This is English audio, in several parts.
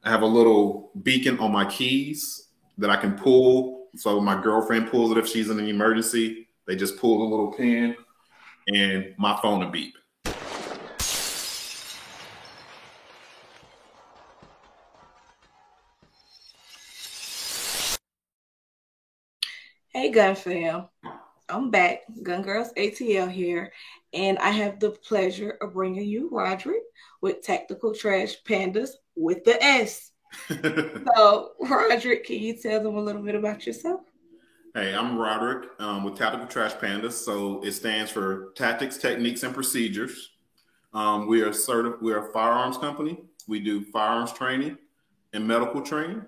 I have a little beacon on my keys that I can pull. So my girlfriend pulls it if she's in an emergency. They just pull the little pin and my phone will beep. Hey, Gun Fam. I'm back. Gun Girls ATL here. And I have the pleasure of bringing you Roderick with Tactical Trash Pandas with the S. So, Roderick, can you tell them a little bit about yourself? Hey, I'm Roderick with Tactical Trash Pandas. So it stands for Tactics, Techniques, and Procedures. We are a firearms company. We do firearms training and medical training.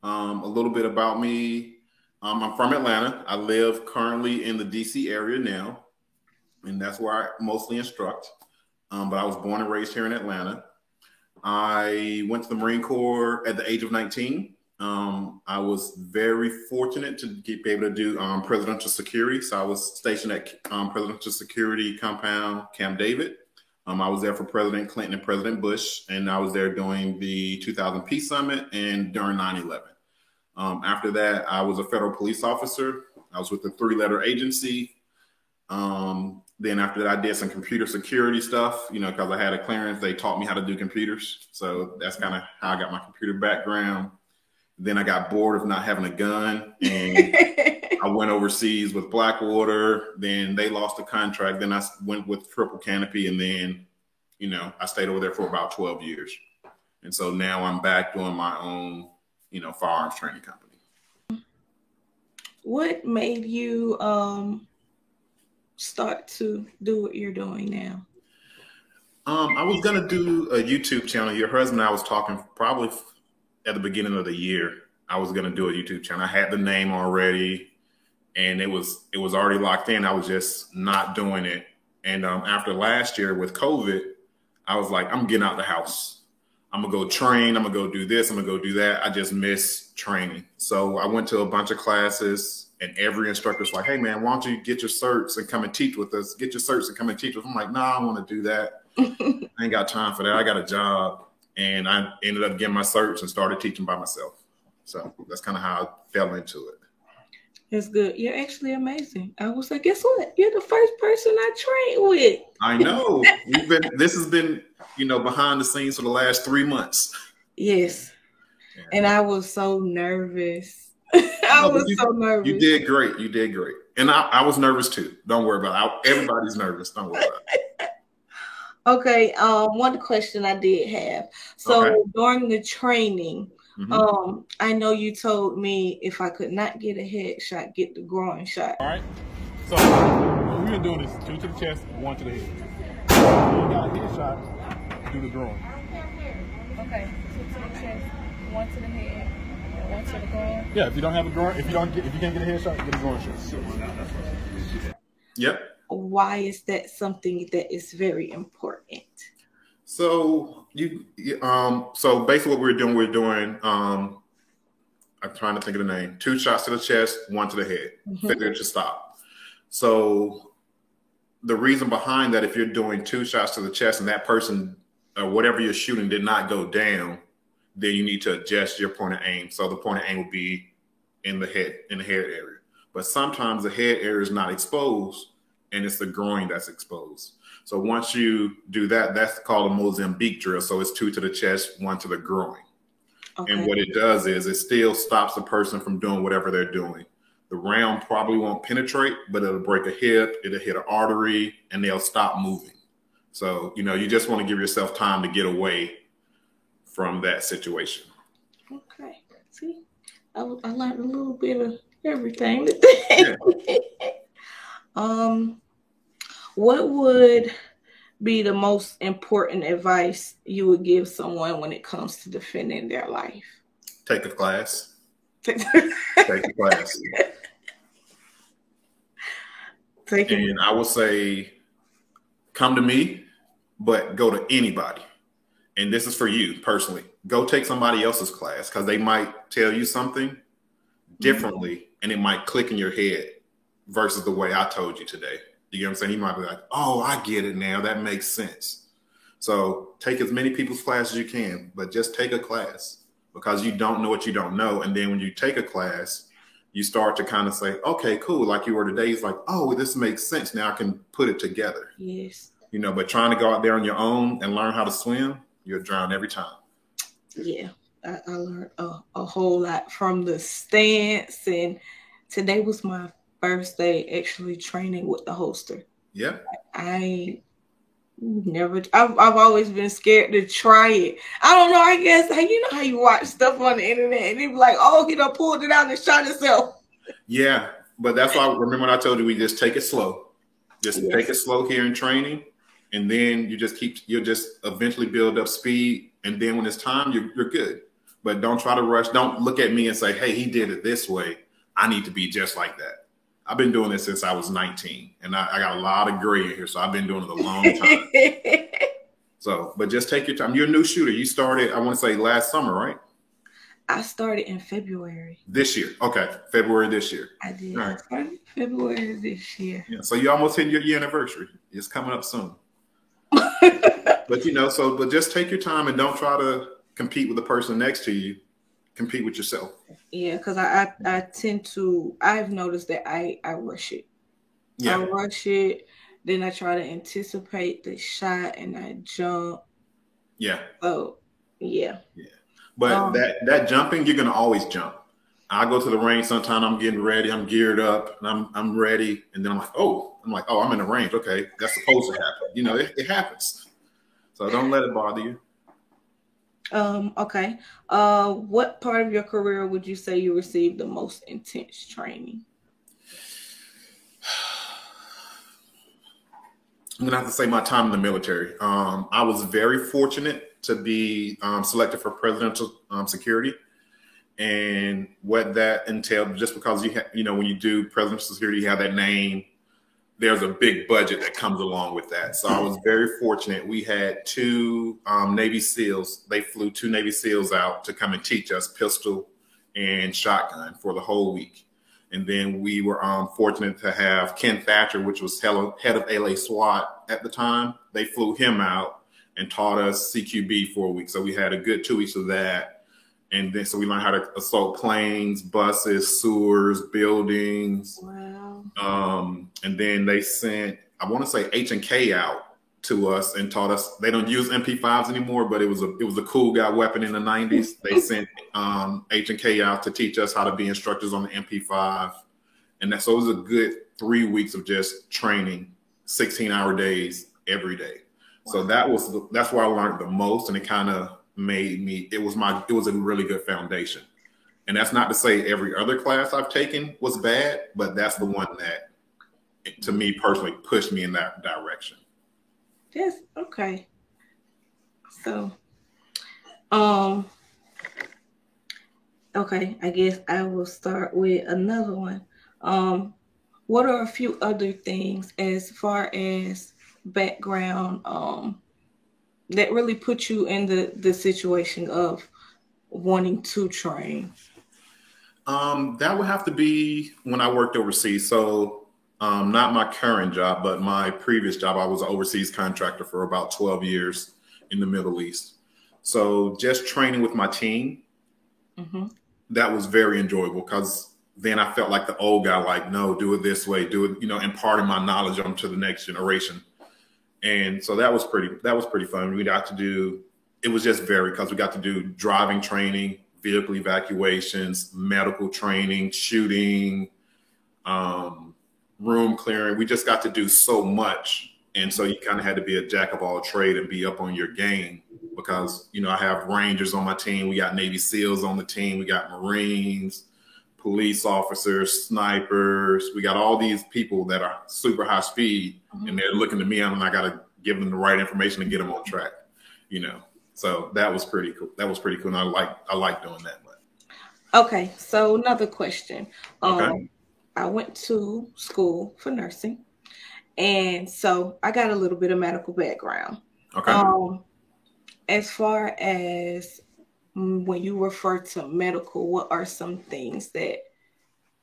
A little bit about me. I'm from Atlanta. I live currently in the DC area now, and that's where I mostly instruct. But I was born and raised here in Atlanta. I went to the Marine Corps at the age of 19. I was very fortunate to be able to do presidential security. So I was stationed at Presidential Security Compound, Camp David. I was there for President Clinton and President Bush, and I was there during the 2000 Peace Summit and during 9/11. After that, I was a federal police officer. I was with a 3-letter agency. Then after that, I did some computer security stuff, because I had a clearance. They taught me how to do computers. So that's kind of how I got my computer background. Then I got bored of not having a gun, and I went overseas with Blackwater. Then they lost the contract. Then I went with Triple Canopy, and then, I stayed over there for about 12 years. And so now I'm back doing my own, firearms training company. What made you start to do what you're doing now? I was going to do a YouTube channel. Your husband and I was talking probably at the beginning of the year. I was going to do a YouTube channel. I had the name already, and it was already locked in. I was just not doing it. And after last year with COVID, I was like, I'm getting out the house. I'm going to go train. I'm going to go do this. I'm going to go do that. I just miss training. So I went to a bunch of classes, and every instructor's like, hey, man, why don't you get your certs and come and teach with us? Get your certs and come and teach with us. I'm like, nah, I don't want to do that. I ain't got time for that. I got a job. And I ended up getting my certs and started teaching by myself. So that's kind of how I fell into it. That's good. You're actually amazing. I was like, guess what? You're the first person I trained with. I know. This has been, behind the scenes for the last 3 months. Yes. Yeah. And I was so nervous. I was so nervous. You did great. You did great. And I was nervous too. Don't worry about it. Everybody's nervous. Don't worry about it. Okay. One question I did have. So during the training, I know you told me if I could not get a headshot, get the groin shot. All right. So what we've been doing is 2 to the chest, 1 to the head. If you got a headshot, do the groin. Okay. 2 to the chest, 1 to the head, and 1 to the groin. Yeah. If you don't have a groin, if you can't get a headshot, get a groin shot. Yep. Why is that something that is very important? So so basically what we're doing, I'm trying to think of the name, 2 shots to the chest, 1 to the head, figure to stop. So the reason behind that, if you're doing 2 shots to the chest and that person or whatever you're shooting did not go down, then you need to adjust your point of aim. So the point of aim will be in the head area. But sometimes the head area is not exposed and it's the groin that's exposed. So once you do that, that's called a Mozambique drill. So it's 2 to the chest, 1 to the groin. Okay. And what it does is it still stops the person from doing whatever they're doing. The round probably won't penetrate, but it'll break a hip, it'll hit an artery, and they'll stop moving. So, you just want to give yourself time to get away from that situation. Okay. See, I learned a little bit of everything today. Yeah. What would be the most important advice you would give someone when it comes to defending their life? Take a class. Take a class. And I would say, come to me, but go to anybody. And this is for you personally. Go take somebody else's class because they might tell you something differently and it might click in your head versus the way I told you today. You get what I'm saying? You might be like, oh, I get it now. That makes sense. So take as many people's classes as you can, but just take a class because you don't know what you don't know. And then when you take a class, you start to kind of say, okay, cool. Like you were today, it's like, oh, this makes sense. Now I can put it together. Yes. You know, but trying to go out there on your own and learn how to swim, you'll drown every time. Yeah, I learned a whole lot from the stance, and today was my first day actually training with the holster. Yeah. I've always been scared to try it. I don't know, I guess, you know how you watch stuff on the internet and they be like, oh, he done pulled it out and shot himself. Yeah, but that's why, remember when I told you, we just take it slow. Just take it slow here in training. And then you'll just eventually build up speed. And then when it's time, you're good. But don't try to rush. Don't look at me and say, hey, he did it this way. I need to be just like that. I've been doing this since I was 19. And I got a lot of gray in here. So I've been doing it a long time. But just take your time. You're a new shooter. You started, I want to say last summer, right? I started in February. This year. Okay. February this year. I did. Right. I started February this year. Yeah. So you almost hit your year anniversary. It's coming up soon. But but just take your time and don't try to compete with the person next to you. Compete with yourself. Yeah, because I've noticed that I rush it. Yeah. I rush it, then I try to anticipate the shot and I jump. Yeah. Oh, yeah. Yeah. But that jumping, you're gonna always jump. I go to the range sometime, I'm getting ready, I'm geared up, and I'm ready, and then I'm like, oh, I'm in the range. Okay, that's supposed to happen. You know, it happens. So don't let it bother you. Okay. What part of your career would you say you received the most intense training? I'm gonna have to say my time in the military. I was very fortunate to be selected for presidential security. And what that entailed, just because when you do presidential security, you have that name, there's a big budget that comes along with that. So I was very fortunate. We had two Navy SEALs. They flew two Navy SEALs out to come and teach us pistol and shotgun for the whole week. And then we were fortunate to have Ken Thatcher, which was head of LA SWAT at the time. They flew him out and taught us CQB for a week. So we had a good 2 weeks of that. And then, so we learned how to assault planes, buses, sewers, buildings. Wow. And then they sent, I want to say H&K out to us and taught us, they don't use MP5s anymore, but it was a cool guy weapon in the 90s. They sent H&K out to teach us how to be instructors on the MP5. And so it was a good 3 weeks of just training, 16-hour days every day. Wow. So that's where I learned the most. And it kind of made me, it was a really good foundation. And that's not to say every other class I've taken was bad, but that's the one that, to me personally, pushed me in that direction. Yes. Okay. So, okay, I guess I will start with another one. What are a few other things as far as background, that really put you in the situation of wanting to train? That would have to be when I worked overseas. So not my current job, but my previous job, I was an overseas contractor for about 12 years in the Middle East. So just training with my team, that was very enjoyable because then I felt like the old guy, like, no, do it this way, do it, imparting my knowledge onto the next generation. And so that was pretty fun. We got to do, it was just because we got to do driving training, vehicle evacuations, medical training, shooting, room clearing. We just got to do so much. And so you kind of had to be a jack of all trade and be up on your game because, I have Rangers on my team. We got Navy SEALs on the team. We got Marines, police officers, snipers. We got all these people that are super high speed and they're looking to me and I got to give them the right information to get them on track, So that was pretty cool. And I like doing that. Okay. So another question. Okay. I went to school for nursing and so I got a little bit of medical background. Okay. As far as when you refer to medical, what are some things that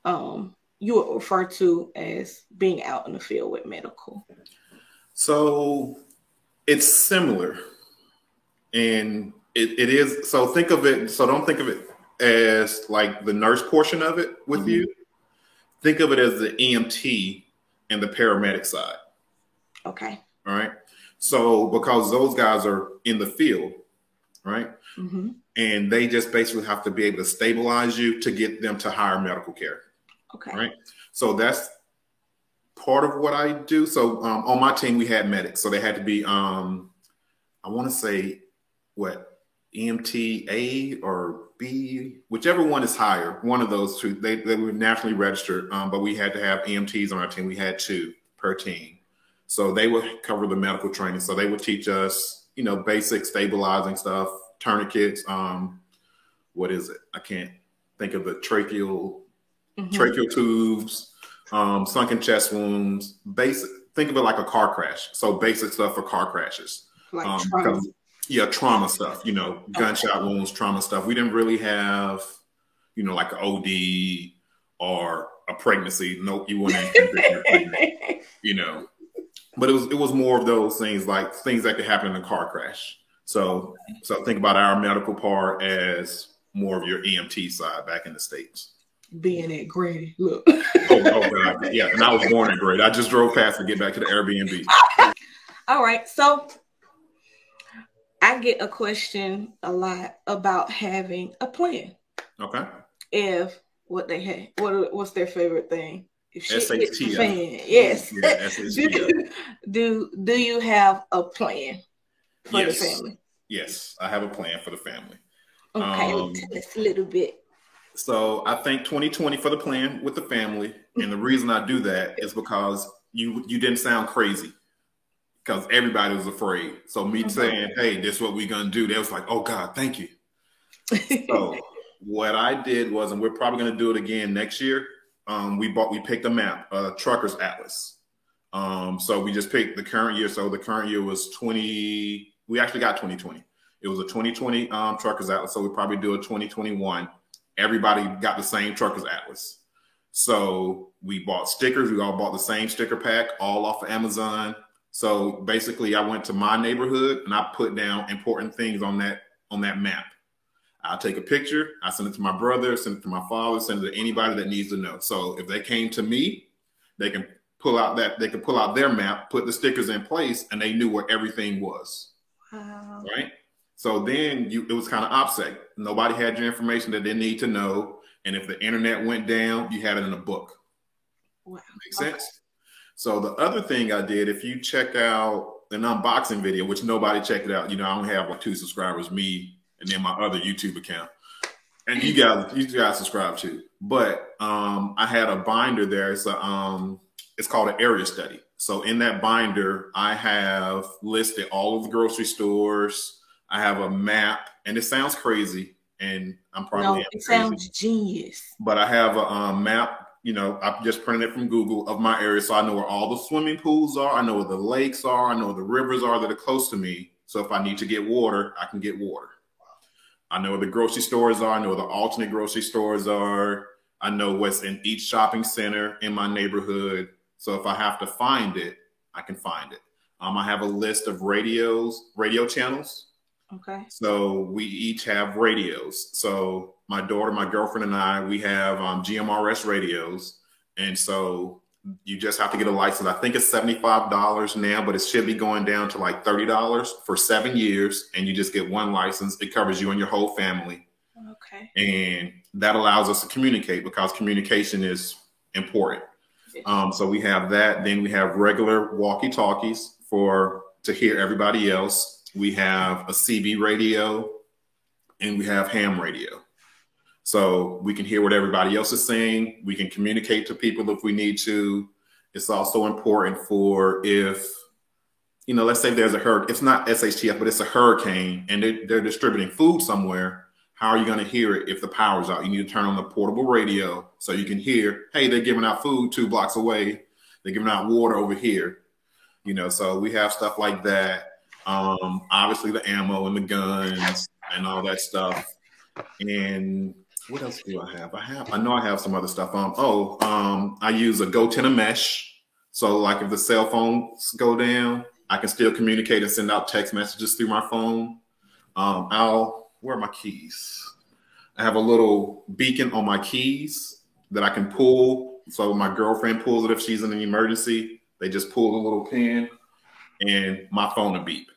you would refer to as being out in the field with medical? So It's similar, and it is. So think of it. So don't think of it as like the nurse portion of it with you. Think of it as the EMT and the paramedic side. Okay. All right. So because those guys are in the field, right? And they just basically have to be able to stabilize you to get them to higher medical care. Okay. Right. So that's part of what I do. So on my team, we had medics. So they had to be, I want to say what, EMT A or B, whichever one is higher, one of those two, they were nationally registered, but we had to have EMTs on our team. We had 2 per team. So they would cover the medical training. So they would teach us, you know, basic stabilizing stuff, tourniquets. What is it? I can't think of the tracheal tubes, sunken chest wounds, basic. Think of it like a car crash. So basic stuff for car crashes. Like trauma. Trauma stuff, you know, gunshot wounds, trauma stuff. We didn't really have, you know, like an OD or a pregnancy. Nope, you wouldn't. You know, but it was more of those things, like things that could happen in a car crash. So think about our medical part as more of your EMT side back in the States. Being at Grady, look. oh God, yeah. And I was born in Grady. I just drove past to get back to the Airbnb. All right, so I get a question a lot about having a plan. Okay. If what they had, what's their favorite thing? If SHTF. Yes. Yeah, SHTF. Do you have a plan for the family? Yes, I have a plan for the family. Okay, tell us a little bit. So I think 2020 for the plan with the family. And the reason I do that is because you didn't sound crazy. Because everybody was afraid. So me saying, hey, this is what we're going to do, they was like, oh, God, thank you. So what I did was, and we're probably going to do it again next year, we picked a map, a trucker's atlas. So we just picked the current year. So the current year was we actually got 2020. It was a 2020 truckers atlas. So we probably do a 2021. Everybody got the same truckers atlas. So we bought stickers. We all bought the same sticker pack, all off of Amazon. So basically, I went to my neighborhood and I put down important things on that map. I'll take a picture, I send it to my brother, send it to my father, send it to anybody that needs to know. So if they came to me, they can pull out their map, put the stickers in place, and they knew where everything was. Wow. Right? So then it was kind of OPSEC. Nobody had your information that they need to know. And if the internet went down, you had it in a book. Wow. Make sense? Okay. So the other thing I did, if you check out an unboxing video, which nobody checked it out, you know, I only have like 2 subscribers, me and then my other YouTube account. And you guys subscribe too. But I had a binder there. It's called an area study. So in that binder, I have listed all of the grocery stores. I have a map, and it sounds crazy, and I'm probably it sounds genius. But I have a map. You know, I just printed it from Google of my area, so I know where all the swimming pools are. I know where the lakes are. I know where the rivers are that are close to me. So if I need to get water, I can get water. I know where the grocery stores are. I know where the alternate grocery stores are. I know what's in each shopping center in my neighborhood. So if I have to find it, I can find it. I have a list of radio channels. Okay. So we each have radios. So my daughter, my girlfriend, and I, we have GMRS radios. And so you just have to get a license. I think it's $75 now, but it should be going down to like $30 for 7 years. And you just get one license. It covers you and your whole family. Okay. And that allows us to communicate because communication is important. So we have that. Then we have regular walkie-talkies to hear everybody else. We have a CB radio and we have ham radio. So we can hear what everybody else is saying. We can communicate to people if we need to. It's also important for if, you know, let's say there's a hurricane. It's not SHTF, but it's a hurricane and they're distributing food somewhere. How are you going to hear it if the power's out? You need to turn on the portable radio so you can hear, hey, they're giving out food 2 blocks away. They're giving out water over here. You know, so we have stuff like that. Obviously the ammo and the guns and all that stuff. And what else do I have? I know I have some other stuff. I use a GoTenna mesh. So like if the cell phones go down, I can still communicate and send out text messages through my phone. Where are my keys? I have a little beacon on my keys that I can pull. So my girlfriend pulls it if she's in an emergency. They just pull the little pin and my phone will beep.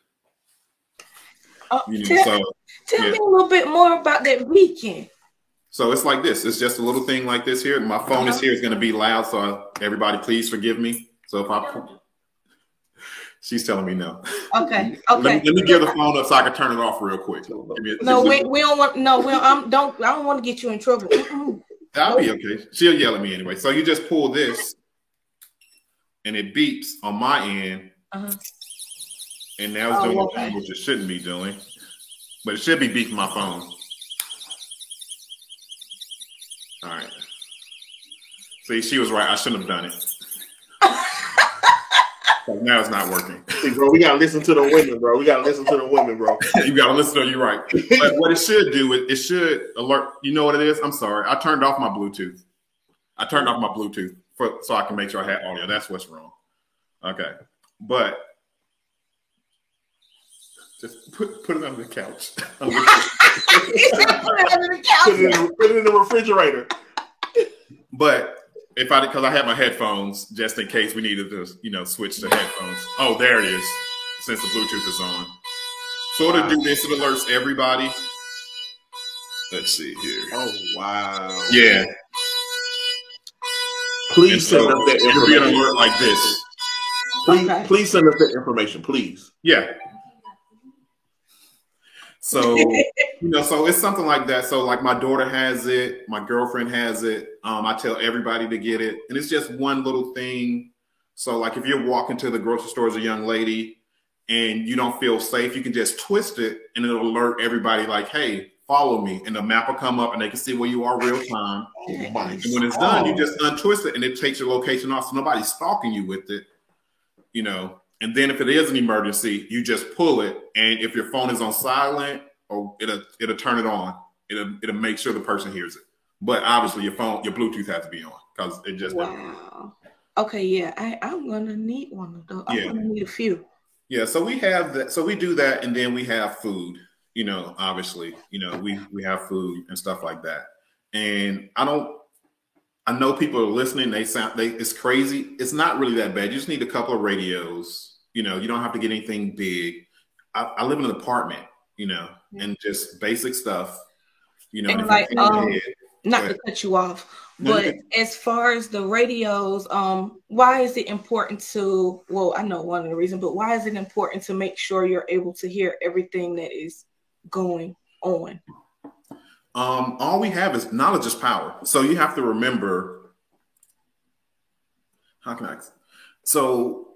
Tell me a little bit more about that beacon. So it's like this. It's just a little thing like this here. My phone is here. It's going to be loud. So everybody, please forgive me. So if she's telling me no. Okay. Let me gear the phone up so I can turn it off real quick. We don't want. No, I don't want to get you in trouble. That'll be okay. She'll yell at me anyway. So you just pull this, and it beeps on my end, and now it's doing the thing which it shouldn't be doing, but it should be beeping my phone. All right. See, she was right. I shouldn't have done it. Now it's not working. See, bro, we gotta listen to the women, bro. You gotta listen to you right. But what it should do is it should alert. You know what it is? I'm sorry. I turned off my Bluetooth. So I can make sure I had audio. That's what's wrong. Okay. But just put it under the couch. Put it in the refrigerator. But because I have my headphones just in case we needed to, switch to headphones. Oh, there it is. Since the Bluetooth is on. So to do this, it alerts everybody. Let's see here. Oh, wow. Yeah. Please send us that information. You'll be an alert like this. Please send us that information, please. Yeah. So, so it's something like that. So like my daughter has it, my girlfriend has it. I tell everybody to get it. And it's just one little thing. So like if you're walking to the grocery store as a young lady and you don't feel safe, you can just twist it and it'll alert everybody like, hey, follow me. And the map will come up and they can see where you are real time. And when it's done, you just untwist it and it takes your location off. So nobody's stalking you with it, And then if it is an emergency, you just pull it. And if your phone is on silent, it'll turn it on. It'll make sure the person hears it. But obviously your Bluetooth has to be on because it just wow. Okay, yeah. I'm gonna need one of those. I'm gonna need a few. Yeah, so we have that. So we do that, and then we have food. Obviously, we have food and stuff like that. And I know people are listening. It's crazy. It's not really that bad. You just need a couple of radios. You don't have to get anything big. I live in an apartment, and just basic stuff. And like, not to cut you off, but as far as the radios, why is it important to? Well, I know one of the reasons, but why is it important to make sure you're able to hear everything that is going on? All we have is knowledge is power. So you have to remember. So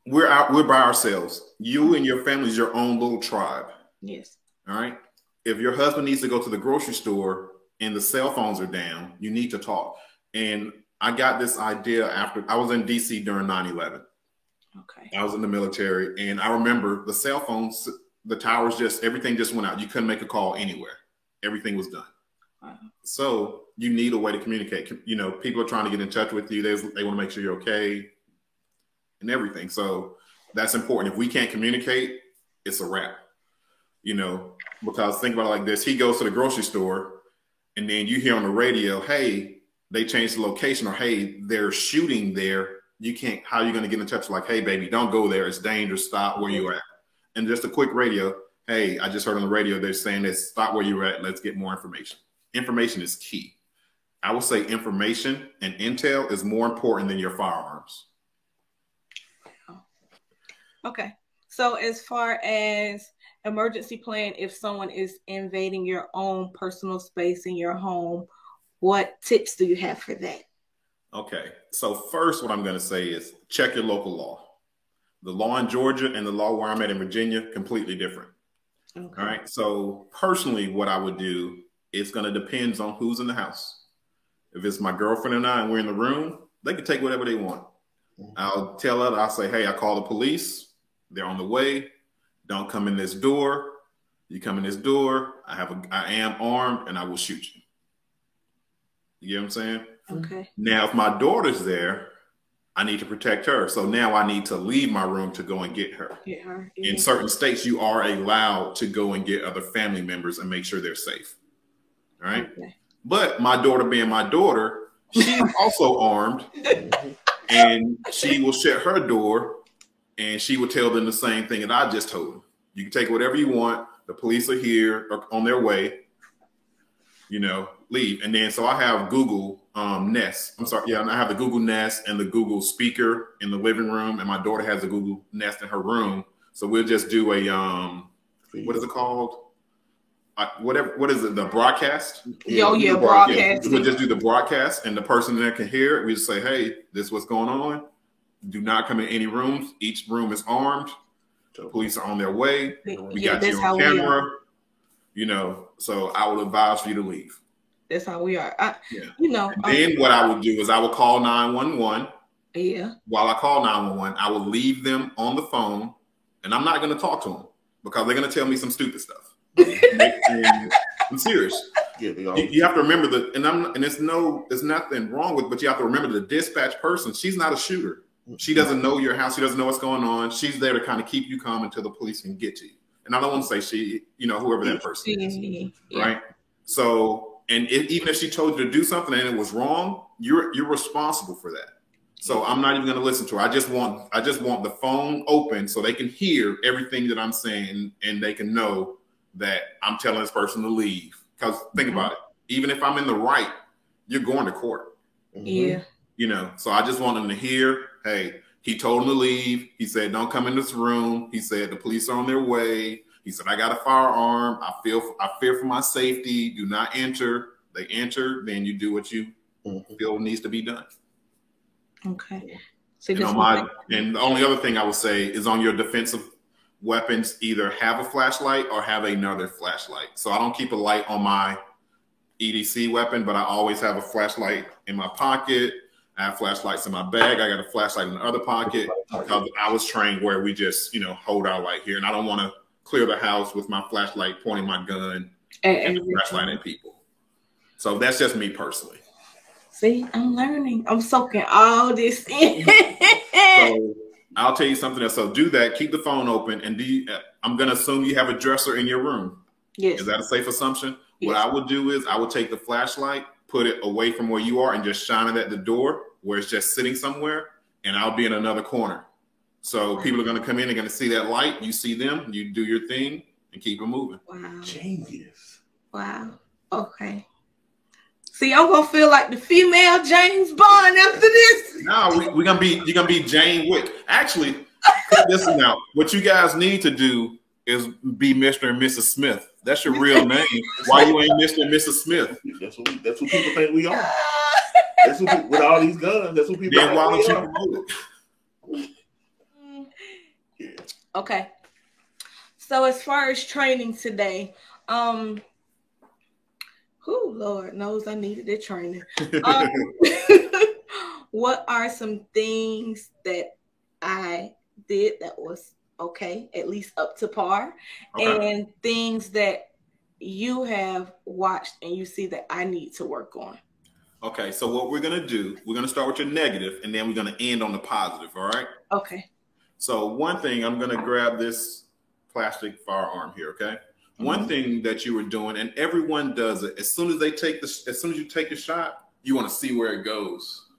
we're by ourselves. You and your family is your own little tribe. Yes. All right. If your husband needs to go to the grocery store and the cell phones are down, you need to talk. And I got this idea after I was in DC during 9/11. Okay. I was in the military, and I remember the cell phones, the towers, everything just went out. You couldn't make a call anywhere. Everything was done. Wow. So you need a way to communicate. People are trying to get in touch with you. They want to make sure you're okay and everything. So that's important. If we can't communicate, it's a wrap. Because think about it like this. He goes to the grocery store and then you hear on the radio, hey, they changed the location, or hey, they're shooting there. How are you going to get in touch? Like, hey, baby, don't go there. It's dangerous. Stop where you're at. And just a quick radio. Hey, I just heard on the radio, they're saying this, stop where you're at. Let's get more information. Information is key. I would say information and intel is more important than your firearms. Okay. So as far as emergency plan, if someone is invading your own personal space in your home, what tips do you have for that? Okay. So first, what I'm going to say is check your local law. The law in Georgia and the law where I'm at in Virginia, completely different. Okay. All right. So personally, what I would do, it's going to depend on who's in the house. If it's my girlfriend and I, and we're in the room, they can take whatever they want. I'll tell her, I'll say, hey, I call the police. They're on the way. Don't come in this door. You come in this door. I am armed and I will shoot you. You get what I'm saying? Okay. Now, if my daughter's there, I need to protect her. So now I need to leave my room to go and get her. Get her. In certain states, you are allowed to go and get other family members and make sure they're safe. All right. Okay. But my daughter being my daughter, she's also armed, and she will shut her door, and she will tell them the same thing that I just told them. You can take whatever you want. The police are here, or on their way. Leave. And then, so I have Google Nest. I'm sorry. Yeah, I have the Google Nest and the Google speaker in the living room, and my daughter has a Google Nest in her room. So we'll just do a what is it called? What is it? The broadcast? Broadcast. We'll just do the broadcast, and the person there can hear it. We just say, "Hey, this is what's going on. Do not come in any rooms. Each room is armed. The police are on their way. We got you on camera. So I would advise for you to leave." That's how we are. Then what I would do is I would call 911. Yeah. While I call 911, I will leave them on the phone, and I'm not going to talk to them because they're going to tell me some stupid stuff. I'm serious. Yeah, you have to remember that, and there's nothing wrong with, but you have to remember the dispatch person. She's not a shooter. She doesn't know your house. She doesn't know what's going on. She's there to kind of keep you calm until the police can get to you. And I don't want to say she, whoever that person is, right? So, and even if she told you to do something and it was wrong, you're responsible for that. So I'm not even going to listen to her. I just want the phone open so they can hear everything that I'm saying, and they can know that I'm telling this person to leave. Because think about it. Even if I'm in the right, you're going to court. Yeah. So I just want them to hear, hey, he told him to leave. He said, don't come in this room. He said, the police are on their way. He said, I got a firearm. I fear for my safety. Do not enter. They enter, then you do what you feel needs to be done. Okay. And the only other thing I would say is on your defensive weapons, either have a flashlight or have another flashlight. So I don't keep a light on my EDC weapon, but I always have a flashlight in my pocket. I have flashlights in my bag. I got a flashlight in the other pocket because I was trained where we just, hold our light here. And I don't want to clear the house with my flashlight pointing my gun and the flashlight at people. So that's just me personally. See, I'm learning. I'm soaking all this in. So I'll tell you something else. So do that. Keep the phone open. And I'm going to assume you have a dresser in your room. Yes. Is that a safe assumption? Yes. What I would do is I would take the flashlight, put it away from where you are, and just shine it at the door where it's just sitting somewhere, and I'll be in another corner. So people are going to come in, they're going to see that light. You see them, you do your thing, and keep it moving. Wow. Genius. Wow. Okay. See, I'm gonna feel like the female James Bond after this. No, you're gonna be Jane Wick. Actually, listen now. What you guys need to do is be Mr. and Mrs. Smith. That's your real name. Why you ain't Mr. and Mrs. Smith? That's what people think we are. That's what with all these guns. That's what people. Then why don't you promote it? Yeah. Okay. So as far as training today, Lord knows I needed the training. What are some things that I did that was okay, at least up to par, and things that you have watched and you see that I need to work on? Okay, so what we're going to do, we're going to start with your negative, and then we're going to end on the positive, all right? Okay. So one thing, I'm going to grab this plastic firearm here, okay? One thing that you were doing, and everyone does it, as soon as you take a shot, you want to see where it goes.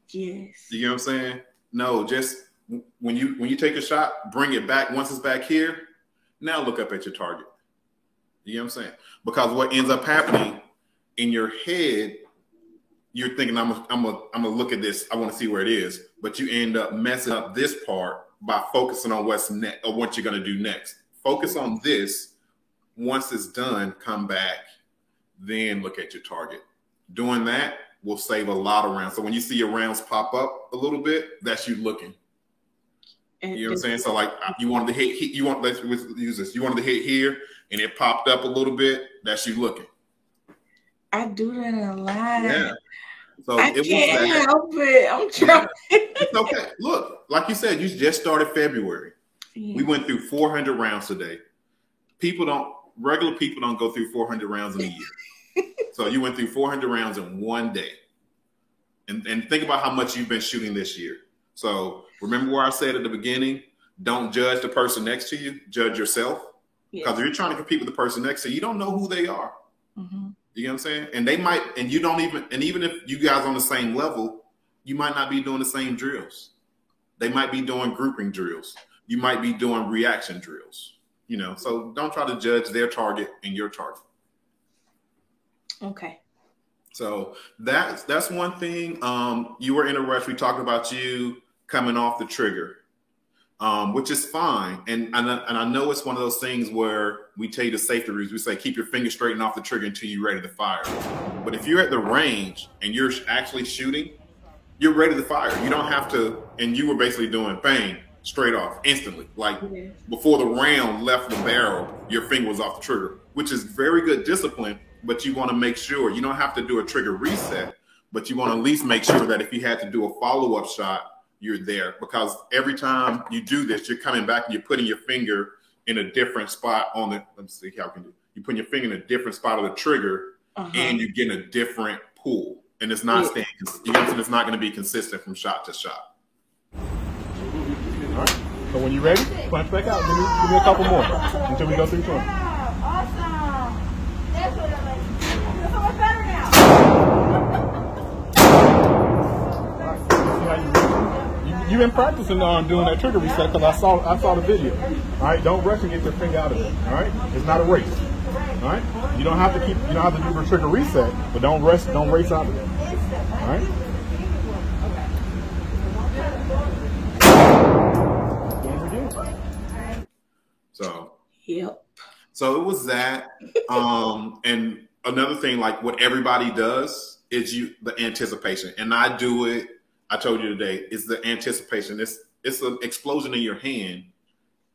Yes. You know what I'm saying? No, just when you take a shot, bring it back. Once it's back here, now look up at your target. You know what I'm saying? Because what ends up happening in your head, you're thinking, I'm gonna look at this. I want to see where it is, but you end up messing up this part by focusing on what's next or what you're gonna do next. Focus on this. Once it's done, come back, then look at your target. Doing that will save a lot of rounds. So when you see your rounds pop up a little bit, that's you looking. You know what I'm saying? So like you wanted to hit, let's use this. You wanted to hit here, and it popped up a little bit. That's you looking. I do that a lot. Yeah. So I can't help it. I'm trying. It's okay. Look, like you said, you just started February. Yeah. We went through 400 rounds today. Regular people don't go through 400 rounds in a year. So you went through 400 rounds in one day. And think about how much you've been shooting this year. So remember where I said at the beginning, don't judge the person next to you, judge yourself. Because if you're trying to compete with the person next to you, you don't know who they are. Mm-hmm. You know what I'm saying? And they might, and you don't even, and even if you guys on the same level, you might not be doing the same drills. They might be doing grouping drills. You might be doing reaction drills. You know, so don't try to judge their target and your target. Okay. So that's one thing. You were in a rush. We talked about you coming off the trigger, which is fine. And I know it's one of those things where we tell you the safety rules. We say keep your finger straight and off the trigger until you're ready to fire. But if you're at the range and you're actually shooting, you're ready to fire. You don't have to. And you were basically doing bang straight off instantly, like before the round left the barrel, your finger was off the trigger, which is very good discipline. But you want to make sure you don't have to do a trigger reset, but you want to at least make sure that if you had to do a follow-up shot, you're there. Because every time you do this, you're coming back and you're putting your finger in a different spot on the, let me see how I can do. You put your finger in a different spot of the trigger and you're getting a different pull. And it's not staying, you know, it's not going to be consistent from shot to shot. All right. So when you're ready, punch back out. Give me a couple more until we go 320. Awesome. That's what I like. You're so much better now. See how you've been practicing doing that trigger reset because I saw the video. All right, don't rush and get your finger out of it. All right, it's not a race. All right, you don't have to do the trigger reset, but don't race out of it. All right. So. Yep. So it was that. And another thing, like what everybody does is the anticipation. And I do it, I told you today, is the anticipation. It's an explosion in your hand.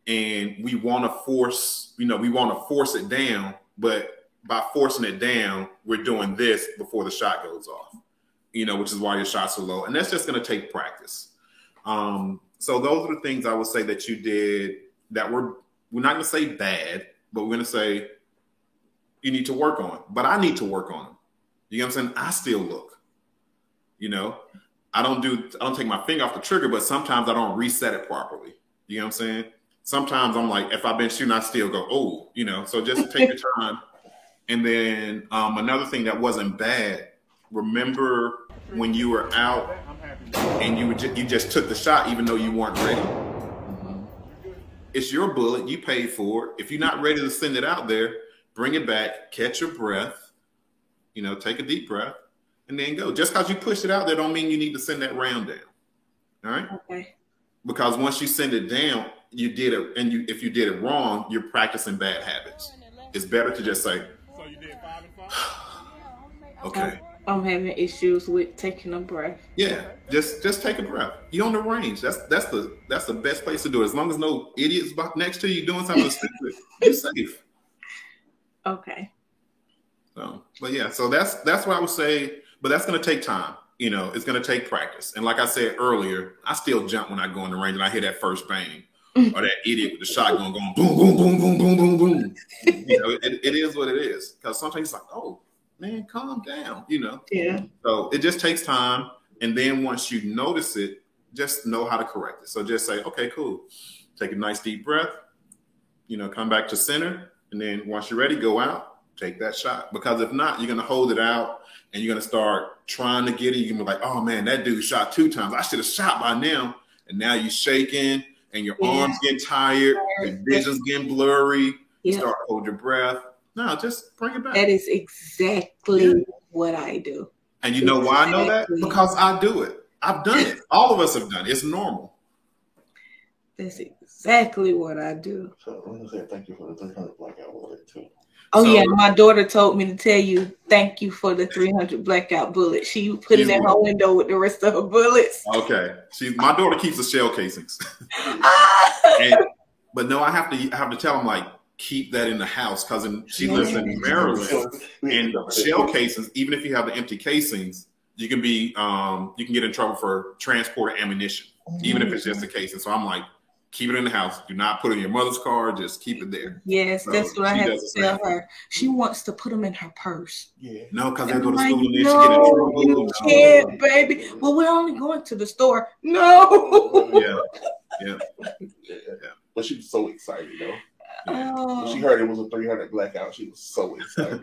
And we want to force it down, but by forcing it down, we're doing this before the shot goes off, which is why your shots are low. And that's just going to take practice. So those are the things I would say that you did that we're not going to say bad, but we're going to say you need to work on. But I need to work on them. You know what I'm saying? I still look. I don't take my finger off the trigger, but sometimes I don't reset it properly. You know what I'm saying? Sometimes I'm like, if I've been shooting, I still go, oh, so just take your time. And then another thing that wasn't bad, remember when you were out and you just took the shot even though you weren't ready? It's your bullet. You paid for it. If you're not ready to send it out there, bring it back, catch your breath, take a deep breath, and then go. Just because you pushed it out there don't mean you need to send that round down. All right? Okay. Because once you send it down, you did it, and if you did it wrong, you're practicing bad habits. It's better to just say, so you did 5 and 5? Okay. I'm having issues with taking a breath. Yeah, just take a breath. You're on the range. That's the best place to do it. As long as no idiots next to you doing something stupid, you're safe. Okay. So, but yeah, so that's what I would say. But that's going to take time. It's going to take practice. And like I said earlier, I still jump when I go in the range and I hear that first bang, or that idiot with the shotgun going boom, boom, boom, boom, boom, boom, boom. It is what it is. Because sometimes it's like, oh, man, calm down, Yeah. So it just takes time. And then once you notice it, just know how to correct it. So just say, okay, cool. Take a nice deep breath, come back to center. And then once you're ready, go out, take that shot. Because if not, you're going to hold it out and you're going to start trying to get it. You're going to be like, oh man, that dude shot 2 times. I should have shot by now. And now you're shaking and your arms getting tired. Your vision's getting blurry. You start to hold your breath. No, just bring it back. That is exactly what I do. And you know why I know that? Because I do it. I've done it. All of us have done it. It's normal. That's exactly what I do. So I'm going to say thank you for the 300 blackout bullet too. Oh, yeah. My daughter told me to tell you thank you for the 300 blackout bullet. She put it in her window with the rest of her bullets. Okay. My daughter keeps the shell casings. But no, I have to tell them, like, keep that in the house because she lives in Maryland. And shell casings, even if you have the empty casings, you can get in trouble for transporting ammunition, even if it's just a casing. So I'm like, keep it in the house. Do not put it in your mother's car. Just keep it there. Yes, So that's what I she have does to the tell same. her. She wants to put them in her purse. Yeah. No, because they And go to I'm school like, and then she no, get in trouble. you No. can't, baby. Well, we're only going to the store. No. Yeah. Yeah. But she was so excited though. Yeah. When she heard it was a 300 blackout, she was so excited.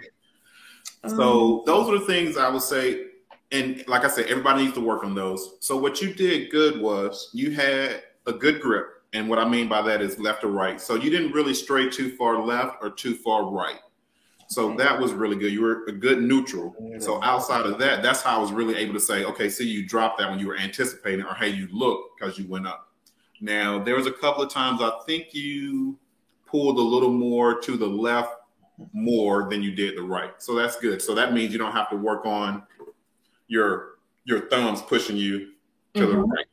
So those are the things I would say. And like I said, everybody needs to work on those. So what you did good was you had a good grip. And what I mean by that is left or right. So you didn't really stray too far left or too far right. So that was really good. You were a good neutral. So outside of that, that's how I was really able to say, okay, see, you dropped that when you were anticipating, or hey, you looked because you went up. Now, there was a couple of times I think you pulled a little more to the left more than you did the right. So that's good. So that means you don't have to work on your thumbs pushing you to the right.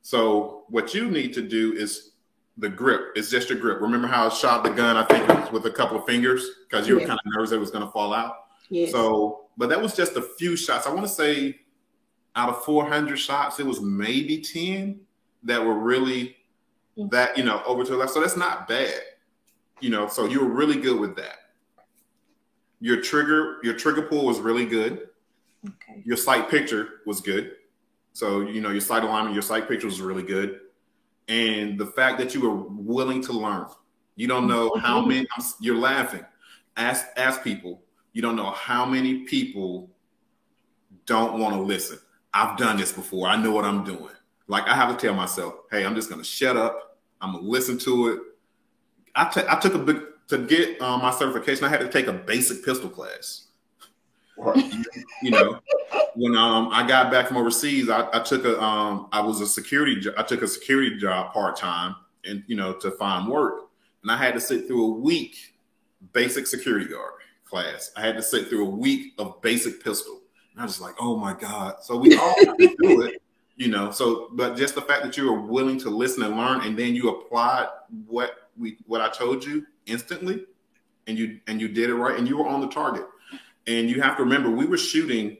So what you need to do is the grip. It's just your grip. Remember how I shot the gun, I think it was with a couple of fingers because you were kind of nervous it was going to fall out. Yes. So, but that was just a few shots. I want to say out of 400 shots, it was maybe 10 that were really that, over to the left. So that's not bad, so you were really good with that. Your trigger pull was really good. Okay. Your sight picture was good. So, your sight alignment, your sight picture was really good. And the fact that you were willing to learn, you don't know how many, you're laughing. Ask people, you don't know how many people don't want to listen. I've done this before. I know what I'm doing. Like I have to tell myself, hey, I'm just going to shut up. I'm going to listen to it. I took to get my certification, I had to take a basic pistol class. Right. When I got back from overseas, I took a security job part-time and to find work, and I had to sit through a week basic security guard class. I had to sit through a week of basic pistol, and I was like, oh my God. So we all have to do it, but just the fact that you were willing to listen and learn, and then you applied what I told you instantly, and you did it right, and you were on the target. And you have to remember, we were shooting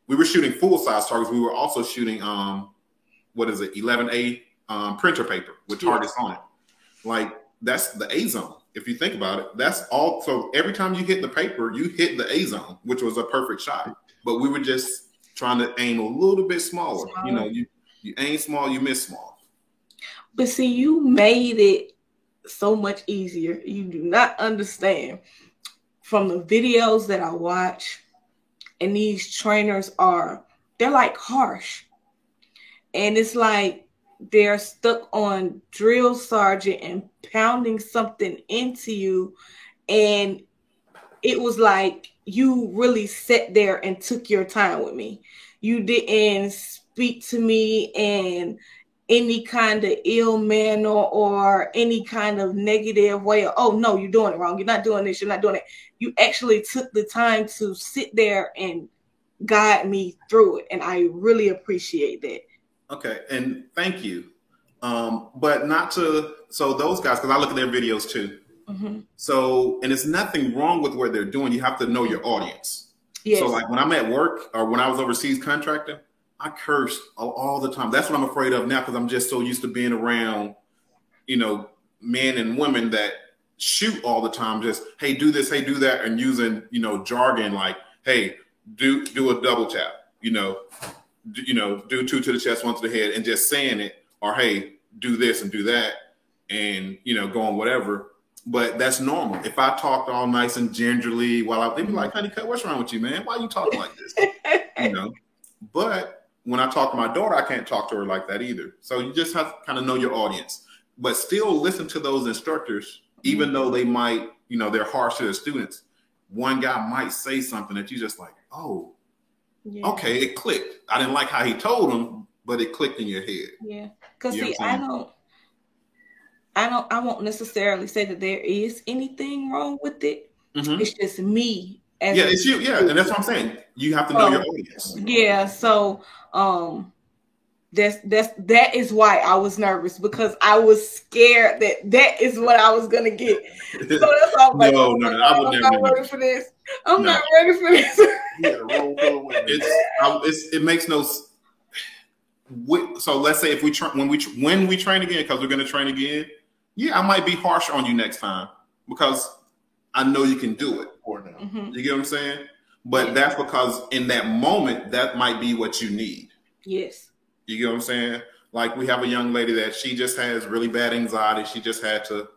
full size targets. We were also shooting 11A printer paper with targets on it. Like that's the A zone. If you think about it, that's all. So every time you hit the paper, you hit the A zone, which was a perfect shot. But we were just trying to aim a little bit smaller. You aim small, you miss small. But see, you made it so much easier. You do not understand. From the videos that I watch, and these trainers they're like harsh. And it's like they're stuck on drill sergeant and pounding something into you. And it was like you really sat there and took your time with me. You didn't speak to me in any kind of ill manner or any kind of negative way of, oh no, you're doing it wrong. You're not doing this. You're not doing it. You actually took the time to sit there and guide me through it. And I really appreciate that. Okay. And thank you. But so those guys, because I look at their videos too. Mm-hmm. So, and it's nothing wrong with what they're doing. You have to know your audience. Yes. So like when I'm at work or when I was overseas contracting, I cursed all the time. That's what I'm afraid of now because I'm just so used to being around, men and women that shoot all the time. Just, hey, do this, hey, do that, and using, jargon like, hey, do a double tap, do 2 to the chest, 1 to the head, and just saying it, or hey, do this and do that, and going whatever. But that's normal. If I talked all nice and gingerly, they'd be like, honey, what's wrong with you, man? Why are you talking like this? But when I talk to my daughter, I can't talk to her like that either. So you just have to kind of know your audience, but still listen to those instructors, even though they might, they're harsh to their students. One guy might say something that you just like, oh, okay, it clicked. I didn't like how he told him, but it clicked in your head. Yeah, because see, I won't necessarily say that there is anything wrong with it. Mm-hmm. It's just me. It's you. Yeah, and that's what I'm saying. You have to know your audience. Yeah, so that is why I was nervous, because I was scared that is what I was gonna get. So that's why I'm like, no, I would never be ready for this. I'm not ready for this. It makes no. so let's say if we when we train again, because we're going to train again, yeah, I might be harsh on you next time because I know you can do it. Mm-hmm. You get what I'm saying? But that's because in that moment, that might be what you need. Yes. You get what I'm saying? Like we have a young lady that she just has really bad anxiety. She just had to,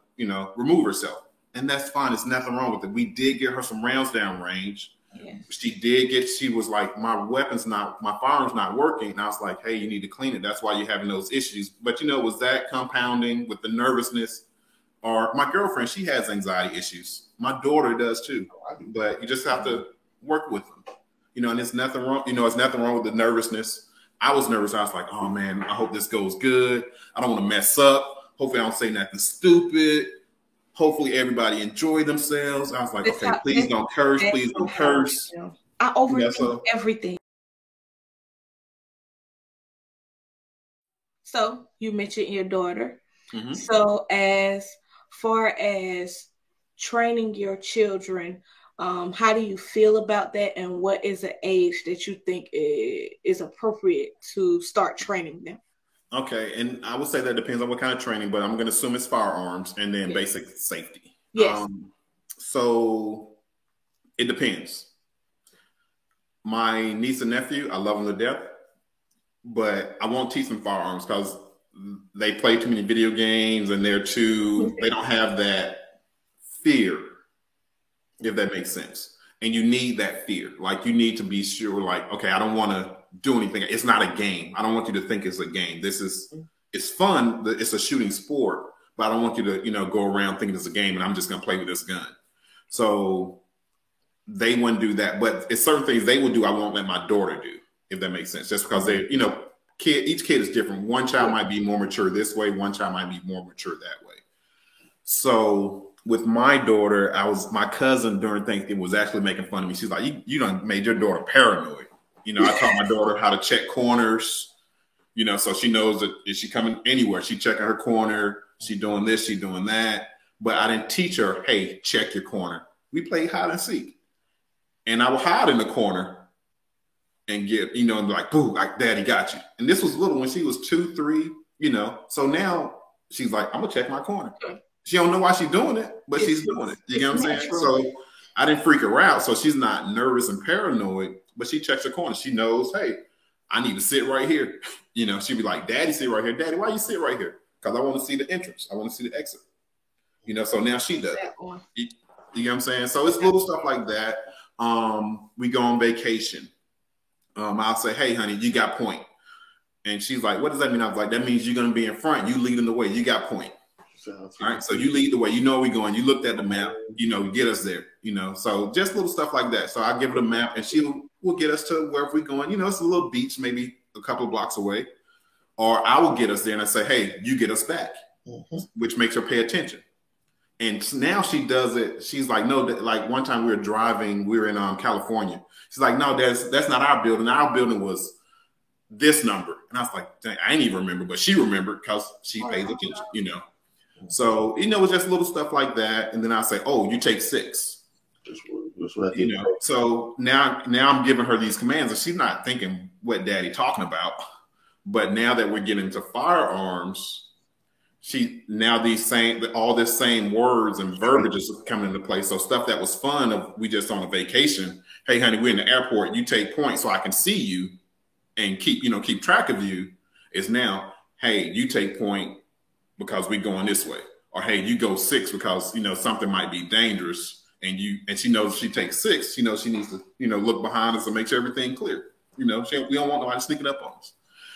remove herself. And that's fine. There's nothing wrong with it. We did get her some rounds down range. Yes. She was like, my firearm's not working. And I was like, hey, you need to clean it. That's why you're having those issues. But was that compounding with the nervousness? Or my girlfriend, she has anxiety issues. My daughter does too. But you just have to work with them. And there's nothing wrong. There's nothing wrong with the nervousness. I was nervous. I was like, oh man, I hope this goes good. I don't want to mess up. Hopefully I don't say nothing stupid. Hopefully everybody enjoy themselves. I was like, okay, please don't curse. Please don't curse. I overthink everything. So you mentioned your daughter. Mm-hmm. So as far as training your children, how do you feel about that? And what is the age that you think is appropriate to start training them? Okay, and I would say that depends on what kind of training, but I'm going to assume it's firearms and then basic safety. Yes. So it depends. My niece and nephew, I love them to death, but I won't teach them firearms because they play too many video games and they don't have that fear, if that makes sense. And you need that fear. Like you need to be sure, like, okay, I don't want to do anything. It's not a game. I don't want you to think it's a game. It's fun. It's a shooting sport, but I don't want you to, go around thinking it's a game and I'm just going to play with this gun. So they wouldn't do that, but it's certain things they will do. I won't let my daughter do, if that makes sense, just because each kid is different. One child might be more mature this way. One child might be more mature that way. So with my daughter, my cousin during Thanksgiving was actually making fun of me. She's like, you done made your daughter paranoid. I taught my daughter how to check corners, so she knows that if she coming anywhere, she checking her corner, she doing this, she doing that. But I didn't teach her, hey, check your corner. We played hide and seek. And I would hide in the corner and get, and be like, boo, like daddy got you. And this was little when she was 2, 3, So now she's like, I'm gonna check my corner. She don't know why she's doing it, but she's doing it. You know what I'm saying? So I didn't freak her out. So she's not nervous and paranoid, but she checks her corner. She knows, hey, I need to sit right here. She'd be like, daddy, sit right here. Daddy, why you sit right here? Because I want to see the entrance. I want to see the exit. So now she does it. You know what I'm saying? So it's little stuff like that. We go on vacation. I'll say, hey, honey, you got point. And she's like, what does that mean? I was like, that means you're going to be in front. You leading the way. You got point. All right, so you lead the way. You know where we're going. You looked at the map. Get us there. So just little stuff like that. So I give her the map, and she will get us to wherever we're going. It's a little beach, maybe a couple of blocks away, or I will get us there and I say, hey, you get us back, which makes her pay attention. And now she does it. She's like, no, like one time we were driving. We were in California. She's like, no, that's not our building. Our building was this number, and I was like, dang, I ain't even remember, but she remembered because she pays attention. So, it's just little stuff like that. And then I say, oh, you take 6. So now I'm giving her these commands and she's not thinking what daddy talking about. But now that we're getting into firearms, all this same words and verbiage is coming into play. So stuff that was fun we just on a vacation. Hey, honey, we're in the airport. You take point so I can see you and keep track of you is now, hey, you take point because we're going this way, or hey, you go 6 because something might be dangerous, and she knows if she takes 6, she knows she needs to look behind us and make sure everything clear. We don't want nobody sneaking up on us.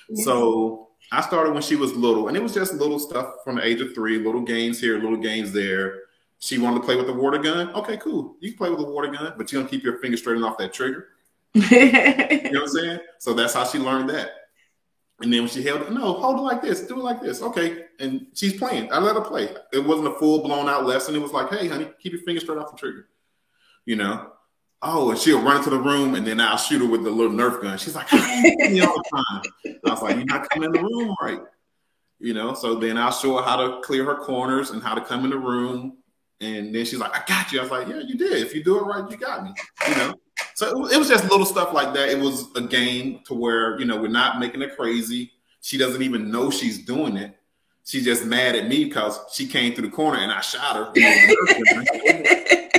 Yeah. So I started when she was little, and it was just little stuff from the age of 3, little games here, little games there. She wanted to play with the water gun. Okay, cool. You can play with the water gun, but you're gonna keep your finger straight off that trigger. You know what I'm saying? So that's how she learned that. And then when she held it, no, hold it like this, do it like this. Okay. And she's playing. I let her play. It wasn't a full blown out lesson. It was like, hey, honey, keep your finger straight off the trigger. Oh, and she'll run into the room and then I'll shoot her with the little Nerf gun. She's like, hey, me all the time. I was like, you're not coming in the room right. So then I'll show her how to clear her corners and how to come in the room. And then she's like, I got you. I was like, yeah, you did. If you do it right, you got me. So it was just little stuff like that. It was a game to where, we're not making it crazy. She doesn't even know she's doing it. She's just mad at me because she came through the corner and I shot her.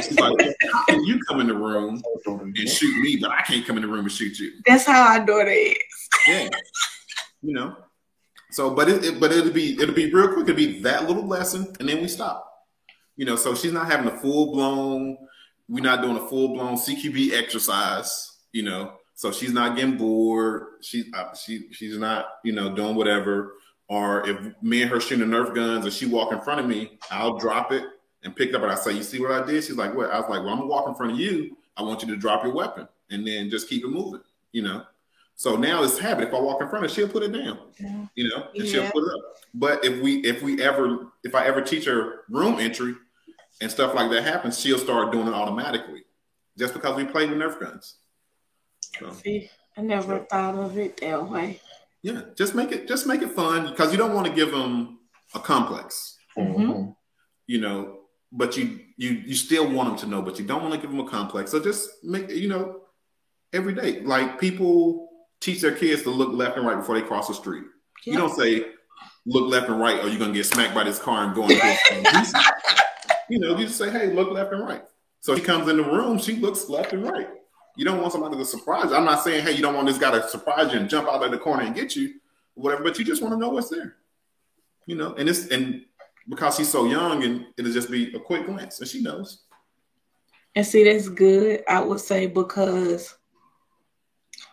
She's like, how can you come in the room and shoot me, but I can't come in the room and shoot you? That's how our daughter is. Yeah. You know. So, but it'll be real quick. It'll be that little lesson, and then we stop. You know, so she's not having a full blown. We're not doing a full blown CQB exercise. You know, so she's not getting bored. She's not, you know, doing whatever. Or if me and her shooting Nerf guns and she walk in front of me, I'll drop it and pick it up and I say, you see what I did? She's like, what? I was like, well, I'm gonna walk in front of you. I want you to drop your weapon and then just keep it moving, you know? So now it's habit. If I walk in front of her, she'll put it down, you know, and she'll put it up. But if I ever teach her room entry and stuff like that happens, she'll start doing it automatically just because we play with Nerf guns. So, see, I never thought of it that way. Yeah, just make it fun because you don't want to give them a complex, you know. But you still want them to know, but you don't want to give them a complex. So just make, you know, every day. Like people teach their kids to look left and right before they cross the street. Yep. You don't say look left and right, or you're gonna get smacked by this car and go into you know, you just say, hey, look left and right. So she comes in the room, she looks left and right. You don't want somebody to surprise you. I'm not saying, hey, you don't want this guy to surprise you and jump out of the corner and get you, whatever, but you just want to know what's there. You know, and because she's so young, and it'll just be a quick glance, and she knows. And see, that's good, I would say, because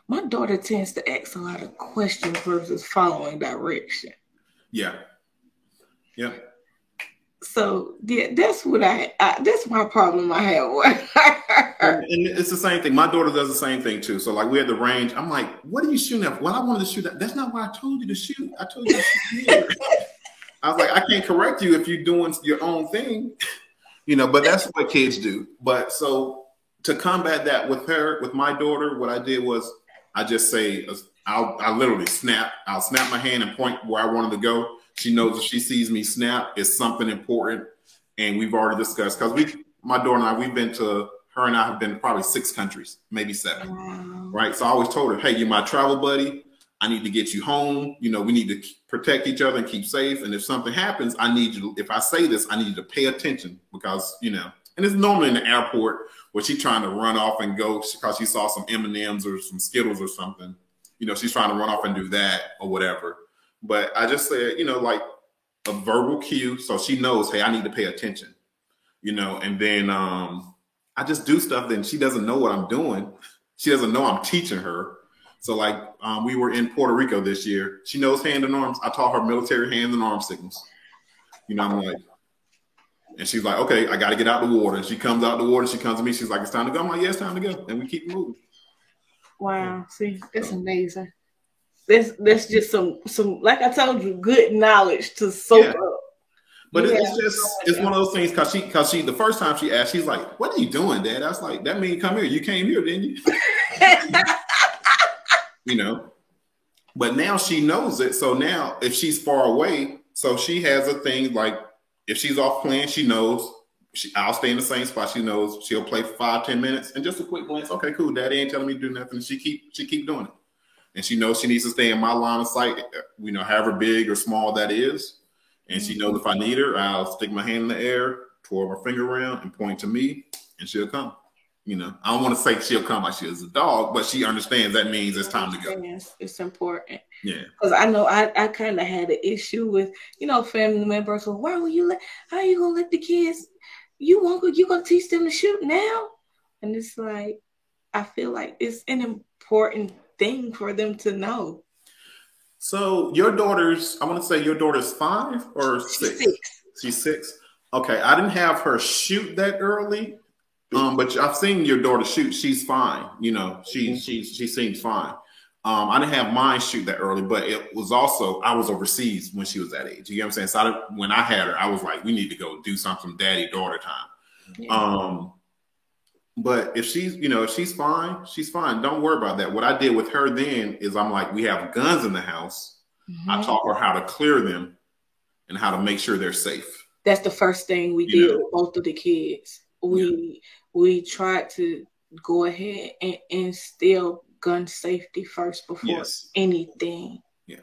my daughter tends to ask a lot of questions versus following direction. Yeah. Yeah. So yeah, that's what that's my problem I have with her. And it's the same thing. My daughter does the same thing too. So like we're at the range. I'm like, what are you shooting at? Well, I wanted to shoot that. That's not what I told you to shoot. I told you to shoot here. I was like, I can't correct you if you're doing your own thing. You know, but that's what kids do. But so to combat that with my daughter, what I did was I just say, I literally snap. I'll snap my hand and point where I wanted to go. She knows if she sees me snap, it's something important. And we've already discussed, because my daughter and I, her and I have been to probably 6 countries, maybe 7. Wow. Right. So I always told her, hey, you're my travel buddy. I need to get you home. You know, we need to protect each other and keep safe. And if something happens, if I say this, I need you to pay attention, because, you know, and it's normally in the airport where she's trying to run off and go because she saw some M&Ms or some Skittles or something. You know, she's trying to run off and do that or whatever. But I just said, you know, like a verbal cue, so she knows, hey, I need to pay attention, you know. And then I just do stuff that she doesn't know what I'm doing. She doesn't know I'm teaching her. So like we were in Puerto Rico this year. She knows hand and arms. I taught her military hand and arm signals. You know, I'm like, and she's like, okay, I got to get out the water. And she comes out the water. She comes to me. She's like, it's time to go. I'm like, yeah, it's time to go. And we keep moving. Wow. See, that's amazing. That's just some like I told you, good knowledge to soak up. But it's one of those things, because she the first time she asked, she's like, what are you doing, Dad? I was like, that means come here. You came here, didn't you? You know. But now she knows it. So now if she's far away, so she has a thing like if she's off playing, she knows I'll stay in the same spot. She knows she'll play for 5-10 minutes and just a quick glance. Okay, cool. Daddy ain't telling me to do nothing. She keep doing it. And she knows she needs to stay in my line of sight, you know, however big or small that is. And she knows if I need her, I'll stick my hand in the air, twirl my finger around, and point to me, and she'll come. You know, I don't want to say she'll come like she is a dog, but she understands that means it's time to go. Yes, it's important. Yeah. Because I know I kind of had an issue with, you know, family members. Well, how are you going to let the kids, you going to teach them to shoot now? And it's like, I feel like it's an important thing for them to know. So I want to say your daughter's 5 or 6? She's 6. Okay, I didn't have her shoot that early, but I've seen your daughter shoot. She's fine. You know, she seems fine. I didn't have mine shoot that early, but it was also, I was overseas when she was that age. You get what I'm saying? So when I had her, I was like, we need to go do some daddy-daughter time. Yeah. But if she's fine, she's fine. Don't worry about that. What I did with her then is I'm like, we have guns in the house. Mm-hmm. I taught her how to clear them and how to make sure they're safe. That's the first thing we did with both of the kids. We tried to go ahead and instill gun safety first before anything. Yeah.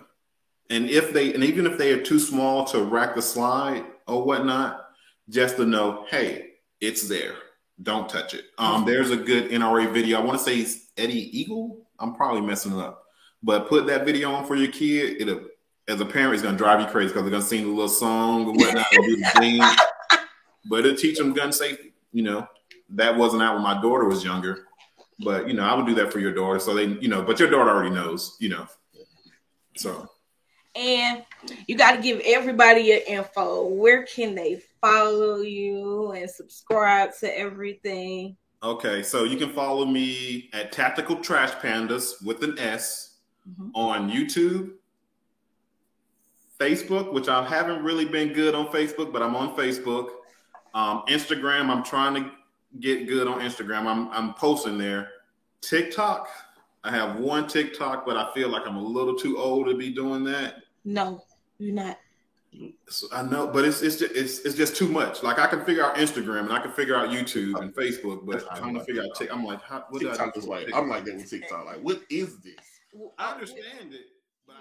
And even if they are too small to rack the slide or whatnot, just to know, hey, it's there. Don't touch it. There's a good NRA video. I want to say it's Eddie Eagle. I'm probably messing it up. But put that video on for your kid. It'll, as a parent, it's going to drive you crazy because they're going to sing the little song or whatnot and do the thing. But it'll teach them gun safety. You know, that wasn't out when my daughter was younger. But, you know, I would do that for your daughter. So they, you know, but your daughter already knows, you know. So. And you got to give everybody your info. Where can they follow you and subscribe to everything? Okay, so you can follow me at Tactical Trash Pandas with an S on YouTube, Facebook, which I haven't really been good on Facebook, but I'm on Facebook. Instagram, I'm trying to get good on Instagram. I'm posting there. TikTok, I have one TikTok, but I feel like I'm a little too old to be doing that. No, you're not. So I know, but it's just too much. Like I can figure out Instagram and I can figure out YouTube and Facebook, but trying to figure out TikTok, I'm like, what TikTok is like, I'm like that with TikTok. Like, what is this? I understand it, but